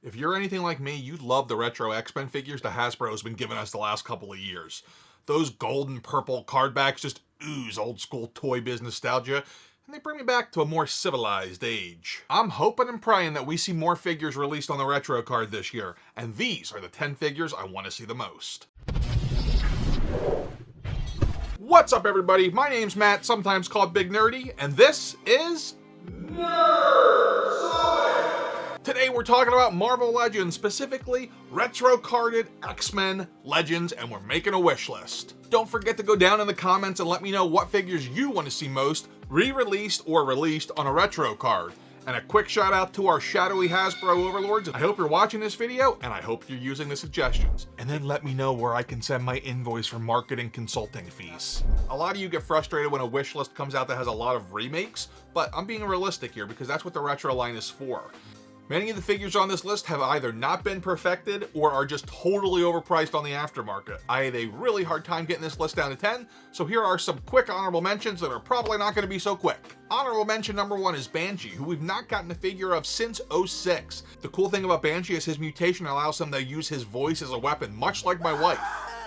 If you're anything like me, you love the retro X-Men figures that Hasbro has been giving us the last couple of years. Those gold and purple card backs just ooze old school toy biz nostalgia, and they bring me back to a more civilized age. I'm hoping and praying that we see more figures released on the retro card this year, and these are the 10 figures I want to see the most. What's up everybody, my name's Matt, sometimes called Big Nerdy, and this is Nerdzoic! Today we're talking about Marvel Legends, specifically retro-carded X-Men Legends, and we're making a wish list. Don't forget to go down in the comments and let me know what figures you want to see most re-released or released on a retro card. And a quick shout out to our shadowy Hasbro overlords. I hope you're watching this video and I hope you're using the suggestions. And then let me know where I can send my invoice for marketing consulting fees. A lot of you get frustrated when a wish list comes out that has a lot of remakes, but I'm being realistic here because that's what the retro line is for. Many of the figures on this list have either not been perfected or are just totally overpriced on the aftermarket. I had a really hard time getting this list down to 10, so here are some quick honorable mentions that are probably not going to be so quick. Honorable mention number 1 is Banshee, who we've not gotten a figure of since '06. The cool thing about Banshee is his mutation allows him to use his voice as a weapon, much like my wife.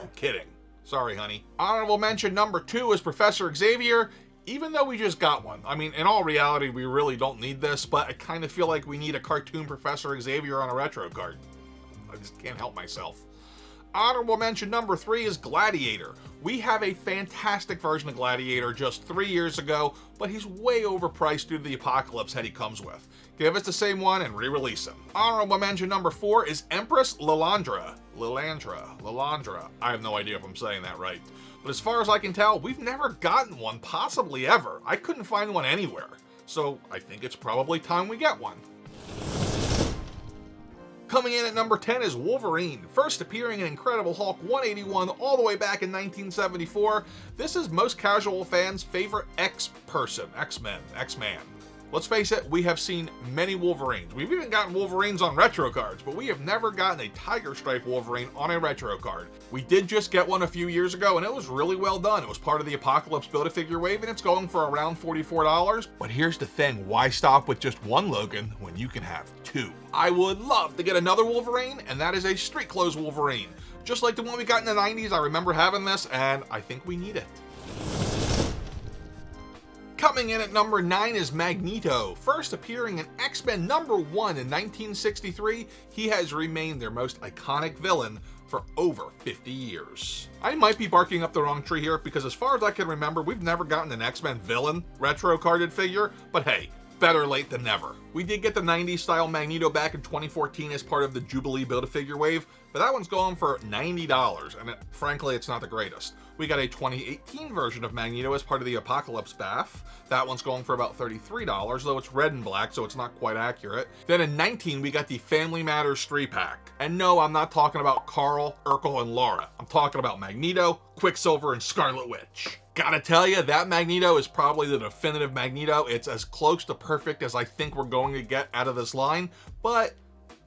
I'm kidding. Sorry, honey. Honorable mention number 2 is Professor Xavier. Even though we just got one. I mean, in all reality, we really don't need this, but I kind of feel like we need a cartoon Professor Xavier on a retro card. I just can't help myself. Honorable mention number 3 is Gladiator. We have a fantastic version of Gladiator just 3 years ago, but he's way overpriced due to the apocalypse head he comes with. Give us the same one and re-release him. Honorable mention number 4 is Empress Lilandra. Lilandra. I have no idea if I'm saying that right. But as far as I can tell, we've never gotten one, possibly ever. I couldn't find one anywhere. So I think it's probably time we get one. Coming in at number 10 is Wolverine, first appearing in Incredible Hulk 181 all the way back in 1974. This is most casual fans' favorite X-Man. Let's face it, we have seen many Wolverines. We've even gotten Wolverines on retro cards, but we have never gotten a Tiger Stripe Wolverine on a retro card. We did just get one a few years ago, and it was really well done. It was part of the Apocalypse Build-A-Figure wave, and it's going for around $44. But here's the thing, why stop with just one Logan when you can have two? I would love to get another Wolverine, and that is a street clothes Wolverine. Just like the one we got in the 90s, I remember having this, and I think we need it. Coming in at number 9 is Magneto. First appearing in X-Men number 1 in 1963, he has remained their most iconic villain for over 50 years. I might be barking up the wrong tree here because as far as I can remember, we've never gotten an X-Men villain retro carded figure, but hey, better late than never. We did get the 90s style Magneto back in 2014 as part of the Jubilee Build-A-Figure wave, but that one's going for $90, and frankly, it's not the greatest. We got a 2018 version of Magneto as part of the Apocalypse BAF. That one's going for about $33, though it's red and black, so it's not quite accurate. Then in 19, we got the Family Matters 3-pack. And no, I'm not talking about Carl, Urkel, and Laura. I'm talking about Magneto, Quicksilver, and Scarlet Witch. Gotta tell you, that Magneto is probably the definitive Magneto. It's as close to perfect as I think we're going to get out of this line, but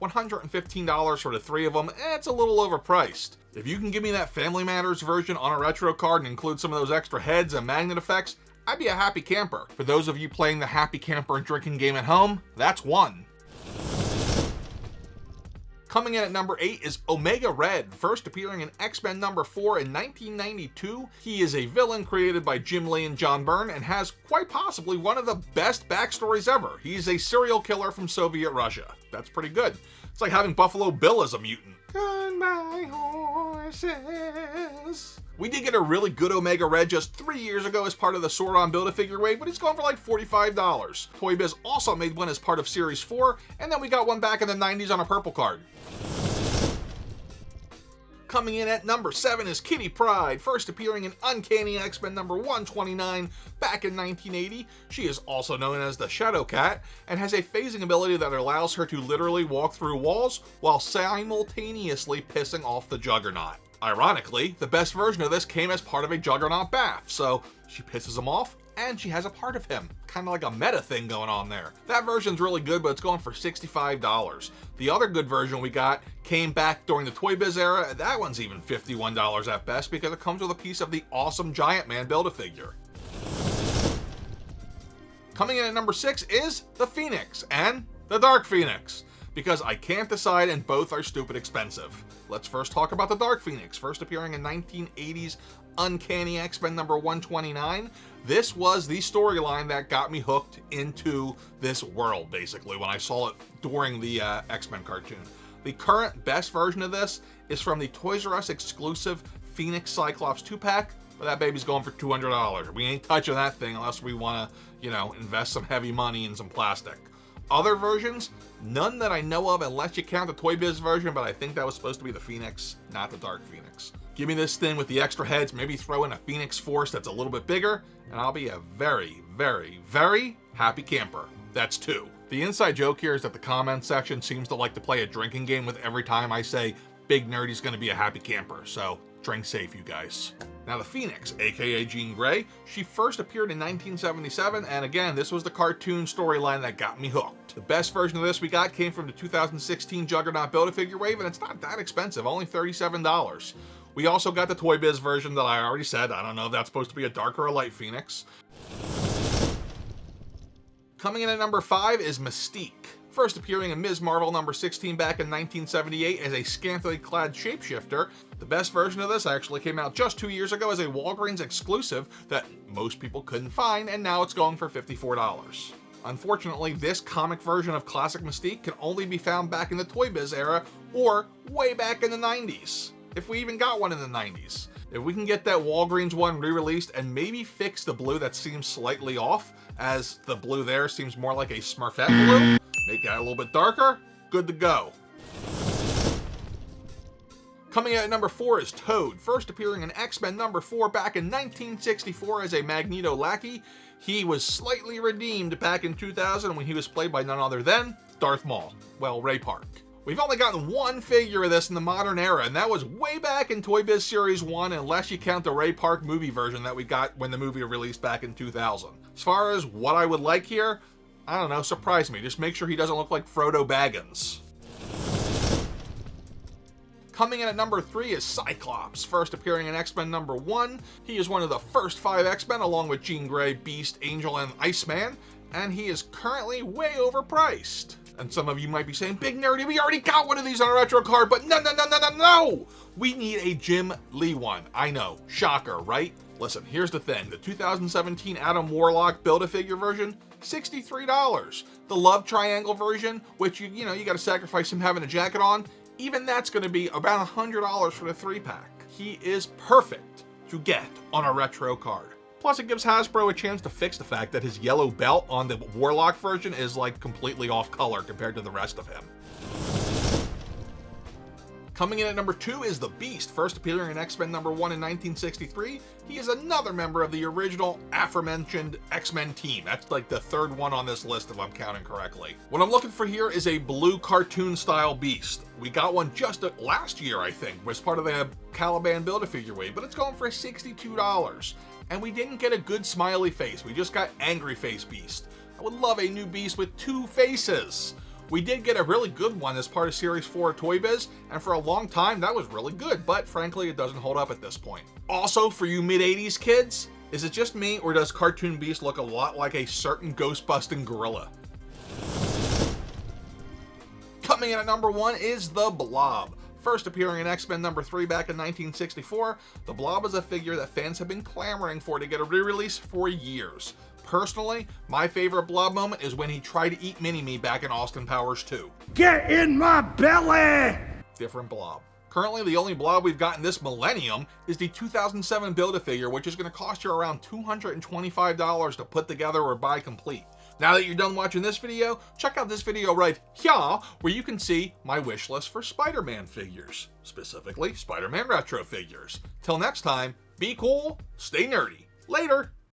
$115 for the 3 of them, it's a little overpriced. If you can give me that Family Matters version on a retro card and include some of those extra heads and magnet effects, I'd be a happy camper. For those of you playing the happy camper and drinking game at home, that's one. Coming in at number 8 is Omega Red, first appearing in X-Men number 4 in 1992. He is a villain created by Jim Lee and John Byrne and has quite possibly one of the best backstories ever. He's a serial killer from Soviet Russia. That's pretty good. It's like having Buffalo Bill as a mutant. Goodbye, horses. We did get a really good Omega Red just 3 years ago as part of the Sauron Build-A-Figure wave, but it's going for like $45. Toy Biz also made one as part of Series 4, and then we got one back in the 90s on a purple card. Coming in at number 7 is Kitty Pryde, first appearing in Uncanny X-Men number 129 back in 1980. She is also known as the Shadow Cat and has a phasing ability that allows her to literally walk through walls while simultaneously pissing off the Juggernaut. Ironically, the best version of this came as part of a Juggernaut BAF, so she pisses him off and she has a part of him. Kind of like a meta thing going on there. That version's really good, but it's going for $65. The other good version we got came back during the Toy Biz era. That one's even $51 at best because it comes with a piece of the awesome Giant Man Build-A-Figure. Coming in at number 6 is the Phoenix and the Dark Phoenix. because I can't decide and both are stupid expensive. Let's first talk about the Dark Phoenix, first appearing in 1980's Uncanny X-Men number 129. This was the storyline that got me hooked into this world, basically, when I saw it during the X-Men cartoon. The current best version of this is from the Toys R Us exclusive Phoenix Cyclops 2-pack, but that baby's going for $200. We ain't touching that thing unless we want to, you know, invest some heavy money in some plastic. Other versions, none that I know of unless you count the Toy Biz version, but I think that was supposed to be the Phoenix, not the Dark Phoenix. Give me this thing with the extra heads, maybe throw in a Phoenix Force that's a little bit bigger, and I'll be a very, very, very happy camper. That's 2. The inside joke here is that the comment section seems to like to play a drinking game with every time I say Big Nerdy's gonna be a happy camper, so drink safe, you guys. Now the Phoenix, aka Jean Grey, she first appeared in 1977, and again, this was the cartoon storyline that got me hooked. The best version of this we got came from the 2016 Juggernaut Build-A-Figure wave, and it's not that expensive, only $37. We also got the Toy Biz version that I already said. I don't know if that's supposed to be a dark or a light Phoenix. Coming in at number 5 is Mystique. First appearing in Ms. Marvel number 16 back in 1978 as a scantily clad shapeshifter. The best version of this actually came out just 2 years ago as a Walgreens exclusive that most people couldn't find, and now it's going for $54. Unfortunately, this comic version of classic Mystique can only be found back in the Toy Biz era or way back in the 90s. If we even got one in the 90s. If we can get that Walgreens one re-released and maybe fix the blue that seems slightly off, as the blue there seems more like a Smurfette blue, make that a little bit darker, good to go. Coming in at number 4 is Toad, first appearing in X-Men number 4 back in 1964 as a Magneto lackey. He was slightly redeemed back in 2000 when he was played by none other than Darth Maul, well, Ray Park. We've only gotten one figure of this in the modern era, and that was way back in Toy Biz Series 1, unless you count the Ray Park movie version that we got when the movie released back in 2000. As far as what I would like here, I don't know, surprise me. Just make sure he doesn't look like Frodo Baggins. Coming in at number 3 is Cyclops, first appearing in X-Men number 1. He is one of the first 5 X-Men, along with Jean Grey, Beast, Angel, and Iceman, and he is currently way overpriced. And some of you might be saying, Big Nerdy, we already got one of these on a retro card, but no! We need a Jim Lee one. I know, shocker, right? Listen, here's the thing. The 2017 Adam Warlock Build-A-Figure version, $63. The Love Triangle version, which you gotta sacrifice him having a jacket on, even that's gonna be about $100 for the 3-pack. He is perfect to get on a retro card. Plus, it gives Hasbro a chance to fix the fact that his yellow belt on the Warlock version is like completely off color compared to the rest of him. Coming in at number 2 is the Beast, first appearing in X-Men number 1 in 1963. He is another member of the original aforementioned X-Men team. That's like the 3rd one on this list if I'm counting correctly. What I'm looking for here is a blue cartoon style Beast. We got one just last year, I think, was part of the Caliban Build-A-Figure wave, but it's going for $62. And we didn't get a good smiley face, we just got angry face Beast. I would love a new Beast with 2 faces. We did get a really good one as part of Series 4 of Toy Biz, and for a long time that was really good, but frankly it doesn't hold up at this point. Also, for you mid-80s kids, is it just me or does Cartoon Beast look a lot like a certain ghost-busting gorilla? Coming in at number 1 is the Blob. First appearing in X-Men number 3 back in 1964, the Blob is a figure that fans have been clamoring for to get a re-release for years. Personally, my favorite Blob moment is when he tried to eat Mini-Me back in Austin Powers 2. Get in my belly! Different Blob. Currently, the only Blob we've gotten this millennium is the 2007 Build-A-Figure, which is going to cost you around $225 to put together or buy complete. Now that you're done watching this video, check out this video right here, where you can see my wish list for Spider-Man figures, specifically Spider-Man retro figures. Till next time, be cool, stay nerdy. Later!